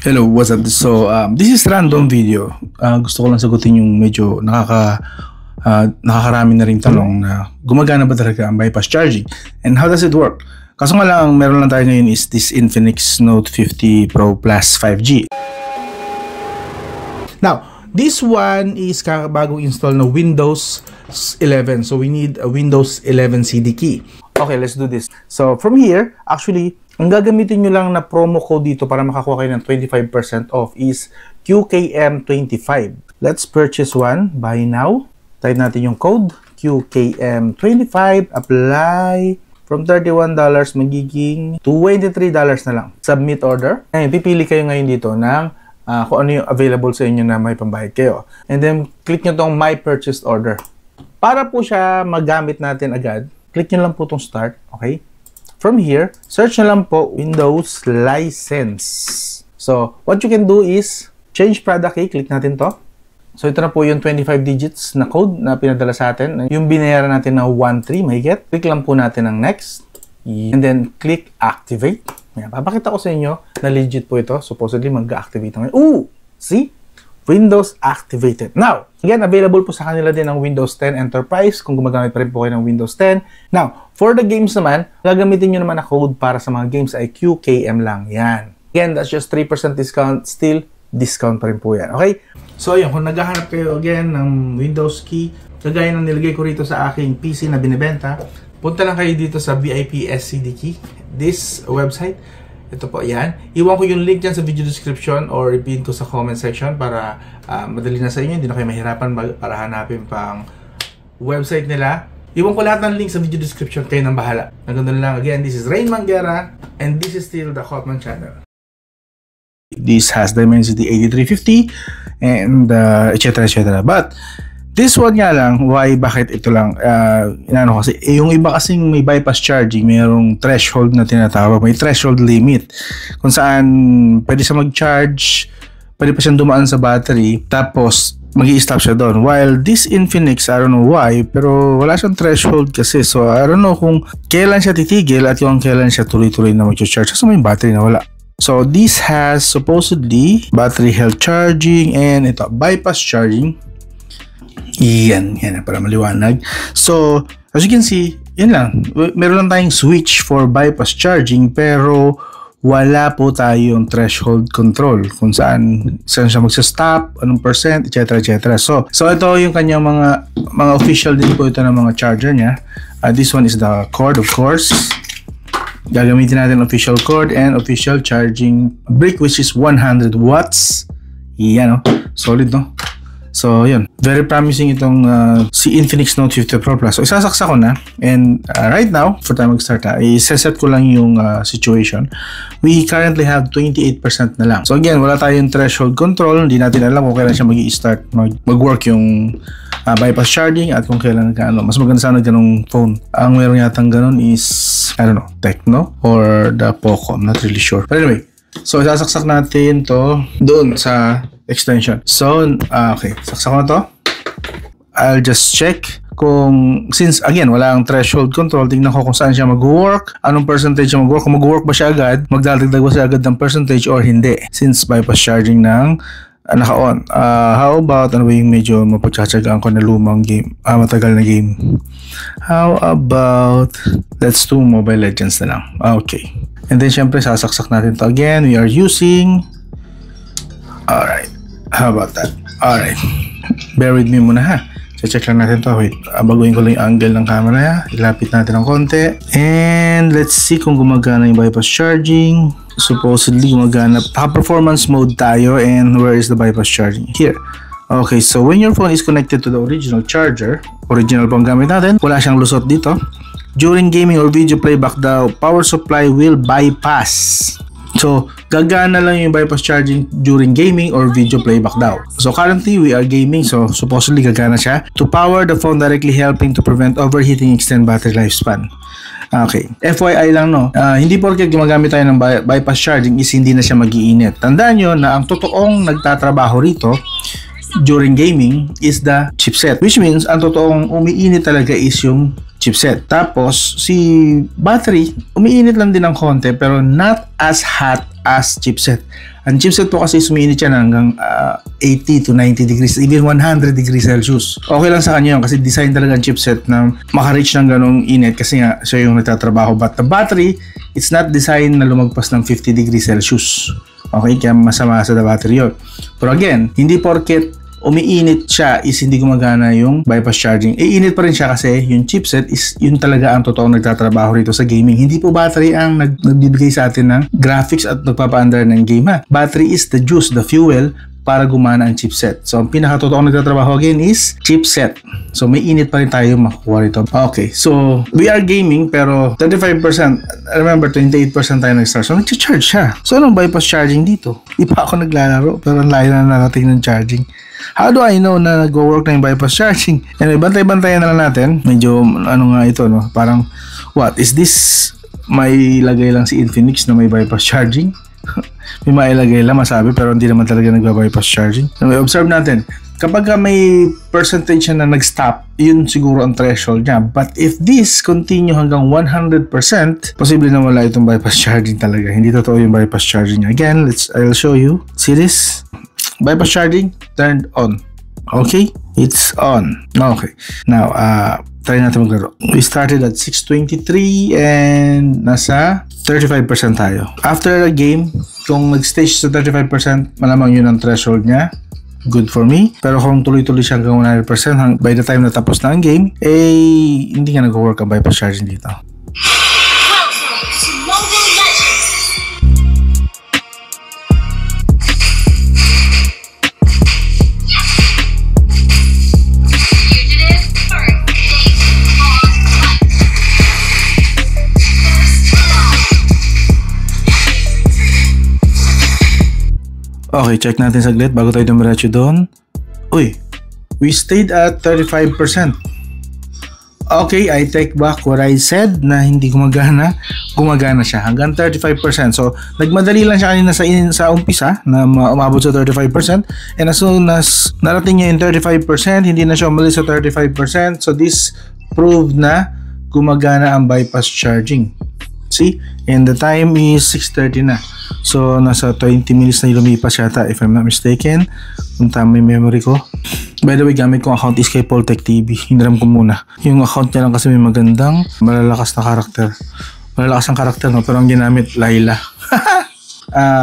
Hello, what's up? So, this is random video. Gusto ko lang sagutin yung medyo nakakarami na rin tanong na gumagana ba talaga ang bypass charging? And how does it work? Kaso nga lang, meron lang tayo ngayon is this Infinix Note 50 Pro Plus 5G. Now, this one is bagong install na Windows 11. So, we need a Windows 11 CD key. Okay, let's do this. So, from here, actually, ang gagamitin nyo lang na promo code dito para makakuha kayo ng 25% off is QKM25. Let's purchase one. Buy now. Type natin yung code. QKM25. Apply. From $31, magiging $23 na lang. Submit order. Ngayon, pipili kayo ngayon dito ng kung ano yung available sa inyo na may pambayad kayo. And then, click nyo tong My Purchased Order. Para po siya magamit natin agad, click nyo lang po tong Start. Okay? From here, search na lang po Windows License. So, what you can do is change product key. Click natin to. So, ito na po yung 25 digits na code na pinadala sa atin. Yung binayaran natin na 1.3, mahigit. Click lang po natin ng Next. And then, click Activate. Ayan, papakita ko sa inyo na legit po ito. Supposedly, mag-activate ngayon. Ooh! See? Windows activated. Now, again, available po sa kanila din ang Windows 10 Enterprise kung gumagamit pa rin po kayo ng Windows 10. Now, for the games naman, gagamitin nyo naman na code para sa mga games ay QKM lang. Yan. Again, that's just 3% discount. Still, discount pa rin po yan. Okay? So, yun. Kung naghahanap kayo again ng Windows key, kagaya ng nilagay ko rito sa aking PC na binibenta, punta lang kayo dito sa VIP SCD Key. This website. Ito po, yan. Iwan ko yung link dyan sa video description or i-pin ko sa comment section para madali na sa inyo. Hindi na kayo mahirapan para hanapin pang website nila. Iwan ko lahat ng link sa video description. Kayo nang bahala. Nagandun lang. Again, this is Rain Manguera and this is still the Hotman channel. This has Dimensity 8350 and etc. etc. But this one nga lang, bakit ito lang, kasi, yung iba kasing may bypass charging, mayroong threshold na tinatawag, may threshold limit, kung saan pwede siya mag-charge, pwede pa siyang dumaan sa battery, tapos mag-i-stop siya doon. While this Infinix, I don't know why, pero wala siyang threshold kasi, so I don't know kung kailan siya titigil at yung kailan siya tuloy-tuloy na mag-charge, kasi may battery na wala. So this has supposedly battery health charging and ito, bypass charging. Yan para maliwanag. So, as you can see, yan lang. Meron lang tayong switch for bypass charging pero wala po tayong threshold control kung saan siya magsa-stop, anong percent, etc. etc. So ito yung kanyang mga official din po ito ng mga charger niya. This one is the cord, of course. Gagamitin natin official cord and official charging brick which is 100 watts. Yan, no? Solid, no? So, yun. Very promising itong si Infinix Note 50 Pro Plus. So, isasaksa ko na. And right now, for tayo mag-start iseset ko lang yung situation. We currently have 28% na lang. So, again, wala tayong threshold control. Hindi natin alam kung kailan siya mag-i-start mag-work yung bypass charging at kung kailan mas maganda sana ganong phone. Ang meron yatang ganon is, I don't know, Tecno or the Poco. I'm not really sure. But anyway, so, isasaksak natin to doon sa extension. So, okay. Saksak ko na to. I'll just check kung, since again, wala ang threshold control, tingnan ko kung saan siya mag-work, anong percentage siya mag-work, kung mag-work ba siya agad, magdadagdag ba siya agad ng percentage or hindi. Since bypass charging ng naka-on. How about, ano ba yung medyo mapagtsatsagaan ko na lumang game, matagal na game. How about, let's do Mobile Legends na lang. Okay. And then, syempre, sasaksak natin to again. We are using, alright. How about that? Alright. Bear with me muna ha. Check lang natin to. Wait. Baguhin ko lang yung angle ng camera. Ilapit natin ng konti. And let's see kung gumagana yung bypass charging. Supposedly gumagana. Performance mode tayo. And where is the bypass charging? Here. Okay. So when your phone is connected to the original charger, original pang gamit natin, wala siyang lusot dito. During gaming or video playback, the power supply will bypass. So, gagana lang yung bypass charging during gaming or video playback daw. So, currently, we are gaming. So, supposedly, gagana siya to power the phone directly, helping to prevent overheating, extend battery lifespan. Okay. FYI lang, no? Hindi porke gumagamit tayo ng bypass charging is hindi na siya mag-iinit. Tandaan nyo na ang totoong nagtatrabaho rito during gaming is the chipset. Which means, ang totoong umiinit talaga is yung chipset. Tapos, si battery, umiinit lang din ng konti pero not as hot as chipset. Ang chipset po kasi umiinit siya hanggang 80 to 90 degrees, even 100 degrees Celsius. Okay lang sa kanya yun kasi design talaga ang chipset na maka-reach ng ganong init kasi nga siya yung nagtatrabaho. But the battery, it's not designed na lumagpas ng 50 degrees Celsius. Okay, kaya masama sa the battery yun. Pero again, hindi porket umiinit siya is hindi gumagana yung bypass charging. Iinit pa rin siya kasi yung chipset is yun talaga ang totoong nagtatrabaho rito sa gaming. Hindi po battery ang nagbibigay sa atin ng graphics at nagpapaandar ng game ha. Battery is the juice, the fuel para gumana ang chipset. So ang pinakatotoong nagtatrabaho again is chipset. So may init pa rin tayo makukuha rito. Okay, so we are gaming pero 35%, remember 28% tayo nag-start. So nag-charge siya. So anong bypass charging dito? Di pa ako naglalaro pero ang layo na narating ng charging. How do I know na nag-work na yung bypass charging? Anyway, bantay-bantayan na lang natin. Medyo ano nga ito, no? Parang, what? Is this may lagay lang si Infinix na may bypass charging? May mailagay lang, masabi, pero hindi naman talaga nagba-bypass charging. Anyway, observe natin. Kapag may percentage na nag-stop, yun siguro ang threshold niya. But if this continue hanggang 100%, posible na wala itong bypass charging talaga. Hindi totoo yung bypass charging niya. Again, I'll show you. See this? Bypass charging turned on. Okay, it's on. Okay, now try natin maglaro. We started at 623 and nasa 35% tayo. After the game, kung nag-stage sa 35%, malamang yun ang threshold niya. Good for me. Pero kung tuloy-tuloy siya hanggang 100%, by the time na tapos na ang game, hindi nga nag-work ang bypass charging dito. Okay, check natin saglit bago tayo dumiretso doon. Uy, we stayed at 35%. Okay, I take back what I said na hindi gumagana. Gumagana siya hanggang 35%. So, nagmadali lang siya kanina sa umpisa na umabot sa 35%. And as soon as narating niya yung 35%, hindi na siya umalis sa 35%. So, this proved na gumagana ang bypass charging. See? And the time is 6:30 na. So, nasa 20 minutes na lumipas yata if I'm not mistaken. Kung tama yung memory ko. By the way, gamit kong account is kay Poltech TV. Hiniram ko muna. Yung account niya lang kasi may magandang malalakas na karakter. Malalakas ang karakter, no? Pero ang ginamit, Layla.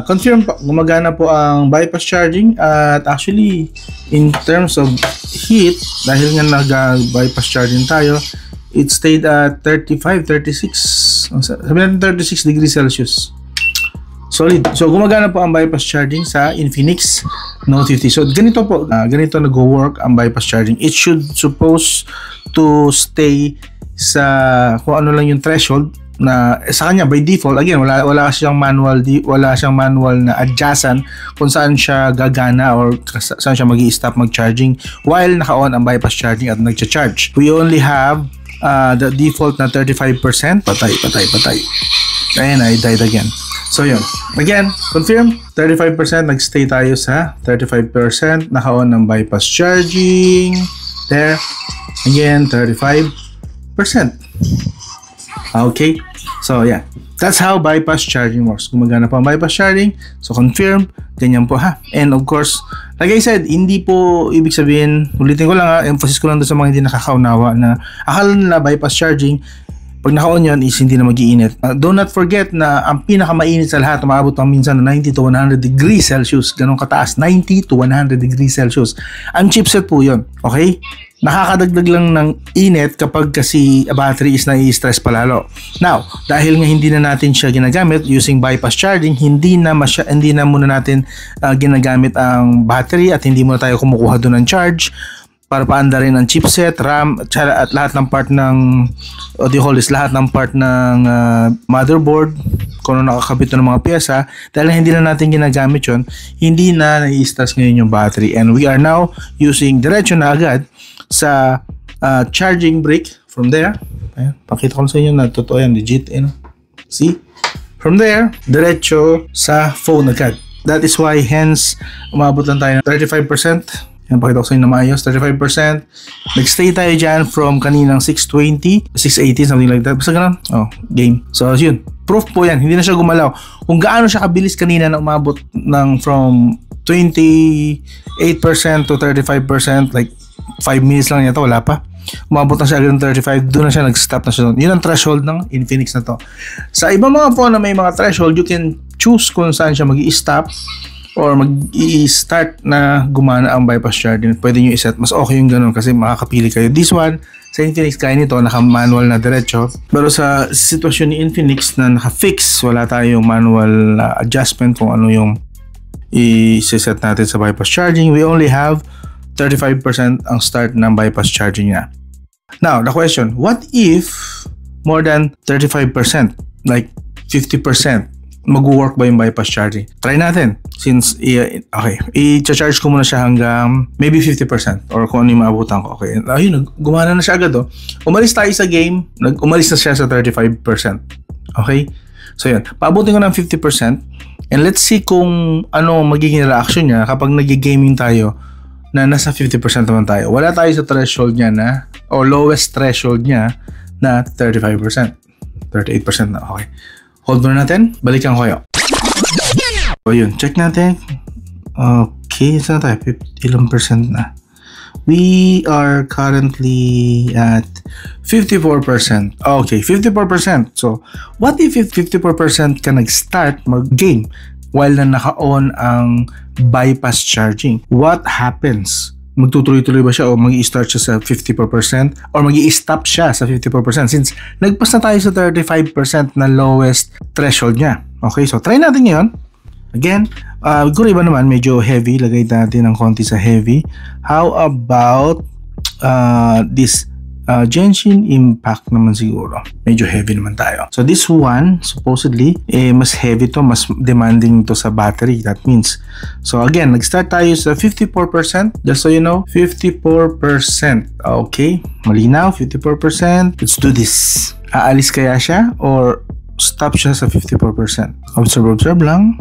Confirm po, gumagana po ang bypass charging. At actually, in terms of heat, dahil nga nag-bypass charging tayo, it stayed at 35, 36, sabi natin 36 degrees Celsius. Solid. So, gumagana po ang bypass charging sa Infinix Note 50. So, ganito po, ganito nag-work ang bypass charging. It should supposed to stay sa kung ano lang yung threshold na sa kanya by default. Again, wala siyang manual na adjustan kung saan siya gagana or saan siya magi-stop mag-charging while naka-on ang bypass charging at nagcha-charge. We only have the default na 35%. Patay. Ayan, I died again. So yun, again, confirm 35%, nagstay tayo sa 35%, naka-on ng bypass charging. There, again, 35%. Okay, so yeah, that's how bypass charging works. Gumagana po ang bypass charging, so confirm, ganyan po ha. And of course, like I said, hindi po ibig sabihin, ulitin ko lang ha, emphasis ko lang doon sa mga hindi nakakaunawa na akala nila bypass charging, pag naka-on yun is hindi na mag-iinit. Do not forget na ang pinakamainit sa lahat, umabot pang minsan na 90 to 100 degrees Celsius. Ganun kataas, 90 to 100 degrees Celsius. Ang chipset po yun, okay? Nakakadagdag lang ng init kapag kasi battery is nai-stress palalo. Now, dahil nga hindi na natin siya ginagamit using bypass charging, hindi na muna natin ginagamit ang battery at hindi muna tayo kumukuha doon ng charge para paanda rin ang chipset, RAM, at lahat ng part ng lahat ng part ng motherboard kung ano nakakabit ng mga pyesa. Dahil hindi na natin ginagamit yun, hindi na nai-stress ngayon yung battery. And we are now using diretso na agad sa charging brick. From there, ayan, pakita ko sa inyo na totoo yan, legit, see? From there, diretso sa phone agad. That is why hence umabot lang tayo ng 35%. Yan, pakita ko sa inyo na maayos. 35%. Nag-stay tayo dyan from kaninang 620, 680, something like that. Basta ganun. Oh, game. So, yun. Proof po yan. Hindi na siya gumalaw. Kung gaano siya kabilis kanina na umabot ng from 28% to 35%, like 5 minutes lang yata, wala pa. Umabot na siya agad ng 35, doon na siya nag-stop na siya doon. Yun ang threshold ng Infinix na to. Sa ibang mga phone na may mga threshold, you can choose kung saan siya mag-i-stop or mag-i-start na gumana ang bypass charging. Pwede nyo i-set. Mas okay yung ganun kasi makakapili kayo. This one, sa Infinix, kaya nito, naka-manual na diretso. Pero sa sitwasyon ni Infinix na naka-fix, wala tayong manual adjustment kung ano yung i-set natin sa bypass charging. We only have 35% ang start ng bypass charging niya. Now, the question, what if more than 35%, like 50%, mag-work ba yung bypass charging? Try natin. Since, okay, i-charge ko muna siya hanggang maybe 50% or kung ano yung maabutan ko. Okay, ayun, gumana na siya agad. Oh. Umalis tayo sa game, umalis na siya sa 35%. Okay? So, yun. Paabutin ko ng 50% and let's see kung ano magiging reaction niya kapag nag-gaming tayo na nasa 50% naman tayo. Wala tayo sa threshold niya na, o lowest threshold niya na 35%. 38% na. Okay. Hold muna natin. Balikan ko kayo. So yun. Check natin. Okay. Saan tayo? 50% na. We are currently at 54%. Okay. 54%. So, what if 54% ka nag-start mag-game while na naka-on ang bypass charging? What happens? Magtutuloy-tuloy ba siya o mag-i-start siya sa 54% or mag-i-stop siya sa 54% since nagpas na tayo sa 35% na lowest threshold niya? Okay, so try natin ngayon. Again, siguro iba naman medyo heavy. Lagay natin ng konti sa heavy. How about this Genshin Impact naman siguro. Medyo heavy naman tayo. So this one, supposedly, mas heavy to, mas demanding to sa battery. That means, so again, nag-start tayo sa 54%. Just so you know, 54%. Okay, malinaw, 54%. Let's do this. Aalis kaya siya or stop siya sa 54%? Observe lang.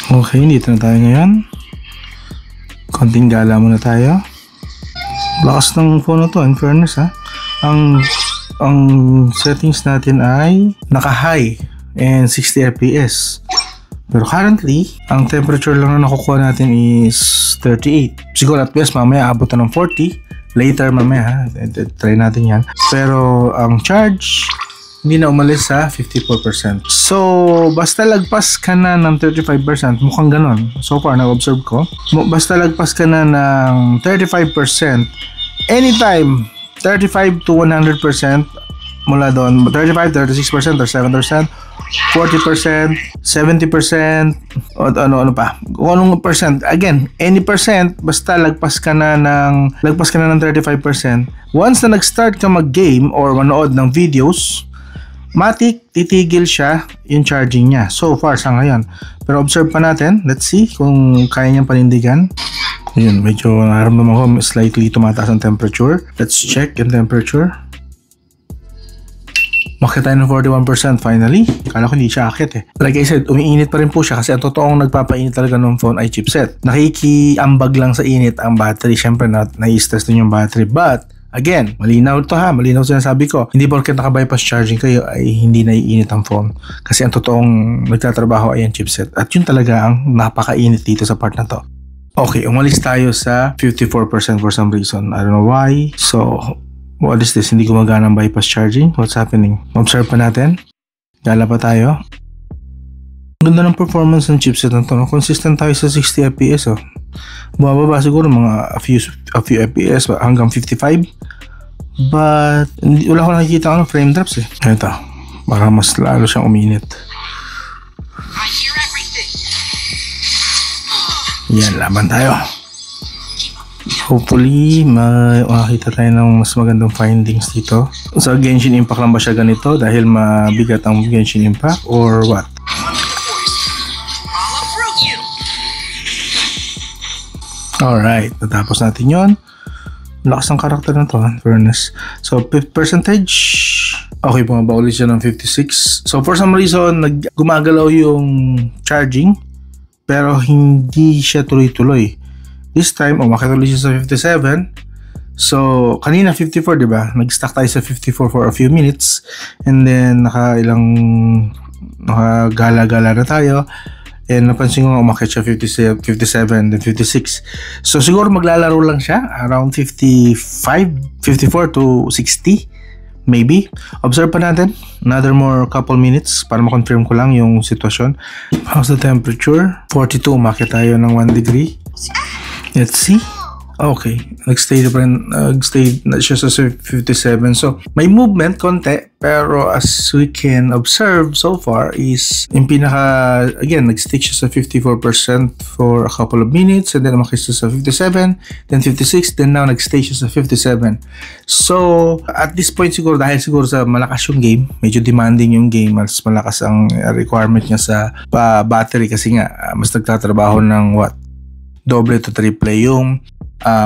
Okay, dito na tayo ngayon. Konting gala muna tayo. Lakas ng phone na to, in fairness ha. Ang settings natin ay naka-high and 60 fps. Pero currently, ang temperature lang na nakukuha natin is 38. Siguro at best mamaya abot na ng 40. Later mamaya ha. Try natin yan. Pero ang charge, hindi na umalis sa 54%. So, basta lagpas ka na ng 35%, mukhang ganon. So far, na-observe ko. Basta lagpas ka na ng 35%, anytime, 35 to 100% mula doon, 35, 36%, or 7%, 40%, 70%, o ano pa, kung anong percent. Again, any percent, basta lagpas ka na ng 35%. Once na nag-start ka mag-game or manood ng videos, matik, titigil siya yung charging niya. So far sa ngayon. Pero observe pa natin. Let's see kung kaya niyang panindigan. Ayun, medyo naramdaman ko slightly tumataas ang temperature. Let's check yung temperature. Makita tayo ng 41% finally. Kala ko hindi siya akit eh. Like I said, umiinit pa rin po siya kasi ang totoong nagpapainit talaga ng phone ay chipset. Nakikiambag lang sa init ang battery. Siyempre, na-stress din yung battery. But, again, malinaw to ha. Malinaw sinasabi ko. Hindi porket naka-bypass charging kayo ay hindi naiinit ang phone. Kasi ang totoong nagtatrabaho ay ang chipset. At yun talaga ang napakainit dito sa part na to. Okay, umalis tayo sa 54% for some reason. I don't know why. So, what is this? Hindi gumagana ang bypass charging? What's happening? Observe pa natin. Gala pa tayo. Ganda ng performance ng chipset na to. No? Consistent tayo sa 60 fps. Oh. Bumababa siguro mga a few fps hanggang 55. But, wala ko nakikita frame drops eh. Ito. Baka mas lalo siyang uminit. Yan, laban tayo. Hopefully, makakita tayo ng mas magandang findings dito. Sa Genshin Impact lang ba siya ganito? Dahil mabigat ang Genshin Impact? Or what? Alright, natapos natin yon. Lakas ng karakter na to, fairness. So, percentage. Okay, bumaba ulit siya ng 56. So, for some reason, gumagalaw yung charging. Pero hindi siya tuloy-tuloy. This time, umakit ulit siya sa 57. So, kanina 54, di ba? Nag-stuck tayo sa 54 for a few minutes. And then, nakagala-gala na tayo. And napansin ko umakit siya 57, then 56. So, siguro maglalaro lang siya around 55, 54 to 60. Maybe. Observe pa natin. Another more couple minutes para ma-confirm ko lang yung sitwasyon. How's the temperature? 42. Umakit tayo ng 1 degree. Let's see. Okay. Nag-stay na siya sa 57. So, may movement konti. Pero as we can observe so far is yung again, nag-stay siya sa 54% for a couple of minutes. And then umakit siya sa 57. Then 56. Then now nag-stay siya sa 57. So, at this point siguro, dahil siguro sa malakas yung game, medyo demanding yung game, mas malakas ang requirement niya sa battery kasi nga, mas nagtatrabaho ng doble to triple yung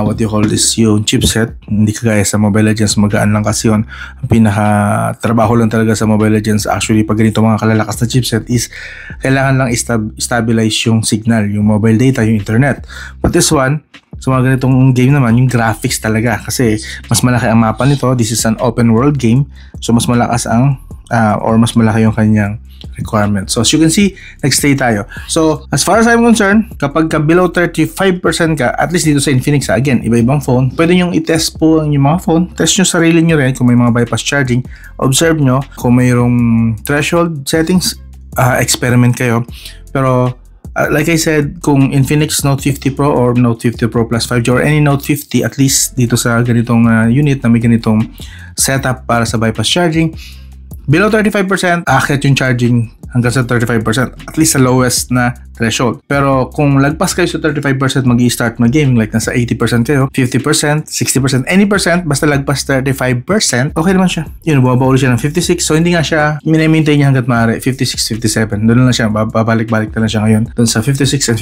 what do you call this, yung chipset. Hindi kagaya sa Mobile Legends, magaan lang kasi yun. Ang pinaka-trabaho lang talaga sa Mobile Legends, actually, pag ganito mga kalalakas na chipset is, kailangan lang stabilize yung signal, yung mobile data, yung internet. But this one, sa mga ganitong game naman, yung graphics talaga. Kasi, mas malaki ang mapa nito. This is an open world game. So, mas malakas or mas malaki yung kanyang requirement. So, as you can see, nag-stay tayo. So, as far as I'm concerned, kapag below 35% ka, at least dito sa Infinix, again, iba-ibang phone, pwede nyo i-test po ang yung mga phone. Test nyo sarili nyo rin kung may mga bypass charging. Observe nyo kung mayroong threshold settings, experiment kayo. Pero, like I said, kung Infinix Note 50 Pro or Note 50 Pro Plus 5G or any Note 50, at least dito sa ganitong unit na may ganitong setup para sa bypass charging, below 35%, akit yung charging hanggang sa 35%. At least sa lowest na threshold. Pero kung lagpas kayo sa 35%, mag-i-start mag-gaming, like nasa 80% kayo, 50%, 60%, any percent, basta lagpas 35%, okay naman siya. Yun, bumaba ulit siya ng 56. So, hindi nga siya, minamaintain niya hanggat maaari, 56, 57. Doon lang siya, babalik-balik na lang siya ngayon. Doon sa 56 and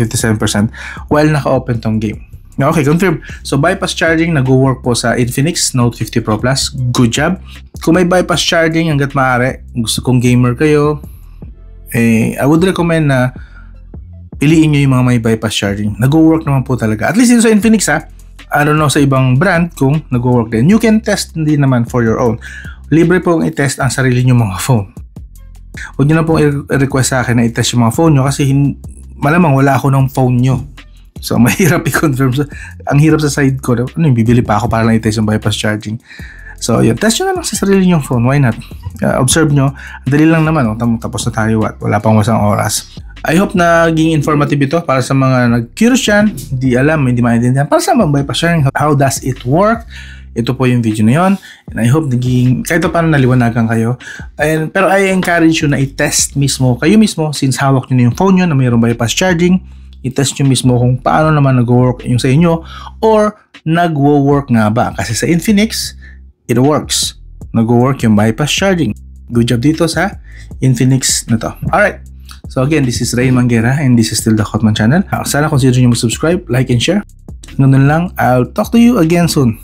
57% while naka-open tong game. Okay, confirm. So, bypass charging nag-work po sa Infinix Note 50 Pro Plus. Good job. Kung may bypass charging hanggat maaari, gusto kong gamer kayo, I would recommend na piliin nyo yung mga may bypass charging. Nag-work naman po talaga. At least dito sa Infinix I don't know sa ibang brand kung nag-work din. You can test din naman for your own. Libre pong i-test ang sarili nyo mga phone. Huwag nyo na pong i-request sa akin na i-test yung mga phone nyo kasi malamang wala ako ng phone nyo. So, mahirap i-confirm. Ang hirap sa side ko, bibili pa ako para lang i-test yung bypass charging. So, yun. Test nyo na lang sa sarili nyong phone. Why not? Observe nyo. Dali lang naman. Tapos na tayo. Wala pang masang oras. I hope na naging informative ito para sa mga nag-curious dyan. Hindi alam, hindi maintindihan. Para sa mga bypass charging, how does it work? Ito po yung video na yun. And I hope kahit paano naliwanagan kayo. Pero I encourage you na i-test mismo. Kayo mismo, since hawak nyo na yung phone nyo na mayroong bypass charging, i-test nyo mismo kung paano naman nag-work yung sa inyo or nag-work nga ba. Kasi sa Infinix, it works. Nag-work yung bypass charging. Good job dito sa Infinix na to. Alright. So again, this is Ray Manguera and this is still the Kotman channel. Sana consider nyo mag-subscribe, like, and share. Ganun lang. I'll talk to you again soon.